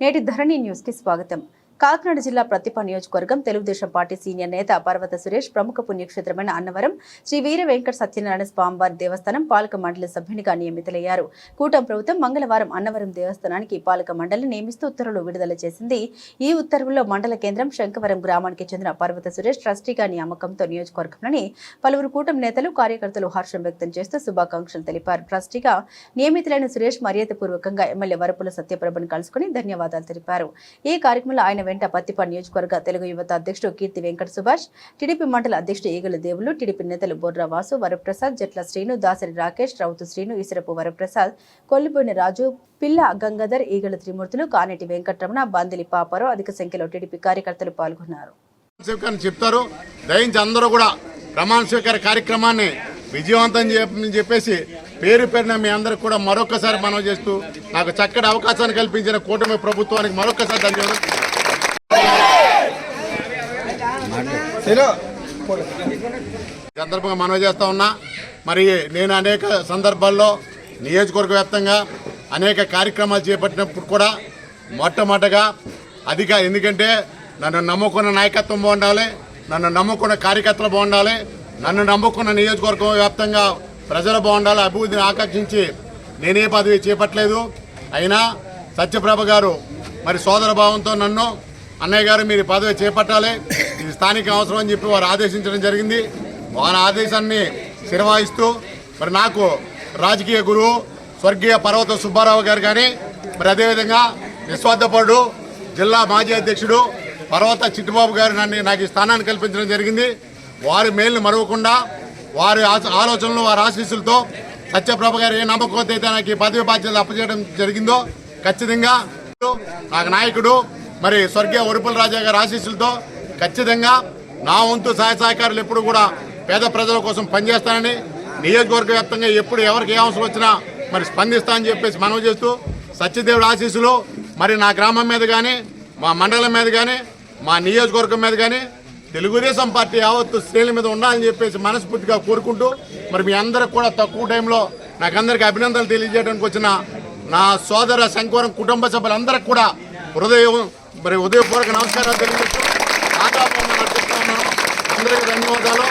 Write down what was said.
నేటి ధరణి న్యూస్ కి స్వాగతం. కాకినాడ జిల్లా ప్రతిప నియోజకవర్గం తెలుగుదేశం పార్టీ సీనియర్ నేత పర్వత సురేష్ ప్రముఖ పుణ్యక్షేత్రమైన అన్నవరం శ్రీ వీర వెంకట సత్యనారాయణ స్వామివారి దేవస్థానం పాలక మండలి సభ్యునిగా నియమితులయ్యారు. కూటమి ప్రభుత్వం మంగళవారం అన్నవరం దేవస్థానానికి పాలక మండలిని నియమిస్తూ ఉత్తర్వులు విడుదల చేసింది. ఈ ఉత్తర్వుల్లో మండల కేంద్రం శంకవరం గ్రామానికి చెందిన పర్వత సురేష్ ట్రస్టీగా నియామకంతో నియోజకవర్గంలోని పలువురు కూటమి నేతలు కార్యకర్తలు హర్షం వ్యక్తం చేస్తూ శుభాకాంక్షలు తెలిపారు. ట్రస్టీగా నియమితులైన సురేష్ మర్యాదపూర్వకంగా ఎమ్మెల్యే వరపుల సత్యప్రభను కలుసుకుని ధన్యవాదాలు తెలిపారు. ఈ కార్యక్రమంలో ఆయన వెంట పత్తిప నియోజకవర్గ తెలుగు యువత అధ్యక్షుడు కీర్తి వెంకట సుభాష్, టీడీపీ మండల అధ్యక్షుడు ఈగల దేవులు, టీడీపీ నేతలు బొర్రా వాసు, వరప్రసాద్, జట్ల శ్రీను, దాసరి రాకేష్, రౌతు శ్రీను, ఈశ్వరపు వరప్రసాద్, కొల్లిపోయిన రాజు, పిల్ల గంగాధర్, ఈగల త్రిమూర్తులు, కానేటి వెంకటరమణ, బందిలి పాపారావు అధిక సంఖ్యలో టీడీపీ కార్యకర్తలు పాల్గొన్నారు. చెప్తారు దయించి అందరూ కూడా ప్రమాణ స్వీకార కార్యక్రమాన్ని విజయవంతం చెప్పేసి పేరు పేరున మీ అందరికి కూడా మరొకసారి మనవి చేస్తూ నాకు చక్కటి అవకాశాన్ని కల్పించిన కూటమి ప్రభుత్వానికి మరొకసారి ధన్యవాదాలు. సందర్భంగా మనవి చేస్తా ఉన్నా. మరి నేను అనేక సందర్భాల్లో నియోజకవర్గ వ్యాప్తంగా అనేక కార్యక్రమాలు చేపట్టినప్పుడు కూడా మొట్టమొదటగా ఎందుకంటే నన్ను నమ్ముకున్న నాయకత్వం బాగుండాలి, నన్ను నమ్ముకున్న కార్యకర్తలు బాగుండాలి, నన్ను నమ్ముకున్న నియోజకవర్గం వ్యాప్తంగా ప్రజలు బాగుండాలి, అభివృద్ధిని ఆకాంక్షించి నేనే పదవి చేపట్టలేదు. అయినా సత్యప్రభ గారు మరి సోదర భావంతో నన్ను అన్నయ్య గారు మీరు పదవి చేపట్టాలి, ఇది స్థానిక అవసరం అని చెప్పి వారు ఆదేశించడం జరిగింది. వారి ఆదేశాన్ని శిరవాయిస్తూ మరి నాకు రాజకీయ గురువు స్వర్గీయ పర్వత సుబ్బారావు గారు కానీ మరి అదేవిధంగా నిస్వార్థపరుడు జిల్లా మాజీ అధ్యక్షుడు పర్వత చిట్టుబాబు గారు నాకు ఈ స్థానాన్ని కల్పించడం జరిగింది. వారి మేలుని మరవకుండా వారి ఆలోచనలు వారి ఆశీస్సులతో సత్యప్రభ గారు ఏ నమ్మకంతో అయితే నాకు ఈ పదవి బాధ్యతలు అప్పచేయడం జరిగిందో ఖచ్చితంగా నాకు నాయకుడు మరి స్వర్గీయ వరుపుల రాజా గారి ఆశీస్సులతో ఖచ్చితంగా నా వంతు సహాయ సహకారాలు ఎప్పుడు కూడా పేద ప్రజల కోసం పనిచేస్తానని నియోజకవర్గ వ్యాప్తంగా ఎప్పుడు ఎవరికి ఏ అవసరం వచ్చినా మరి స్పందిస్తానని చెప్పేసి మనవి చేస్తూ సత్యదేవుడి ఆశీస్సులు మరి నా గ్రామం మీద కానీ మా మండలం మీద కానీ మా నియోజకవర్గం మీద కానీ తెలుగుదేశం పార్టీ యావత్తు శ్రేణుల మీద ఉండాలని చెప్పేసి మనస్ఫూర్తిగా కోరుకుంటూ మరి మీ అందరికి కూడా తక్కువ టైంలో నాకందరికీ అభినందనలు తెలియజేయడానికి వచ్చిన నా సోదర శంకవరం కుటుంబ సభ్యులందరికీ కూడా ఉదయపూర్వక నమస్కారాలు తెలియజేస్తూ అందరికీ ధన్యవాదాలు.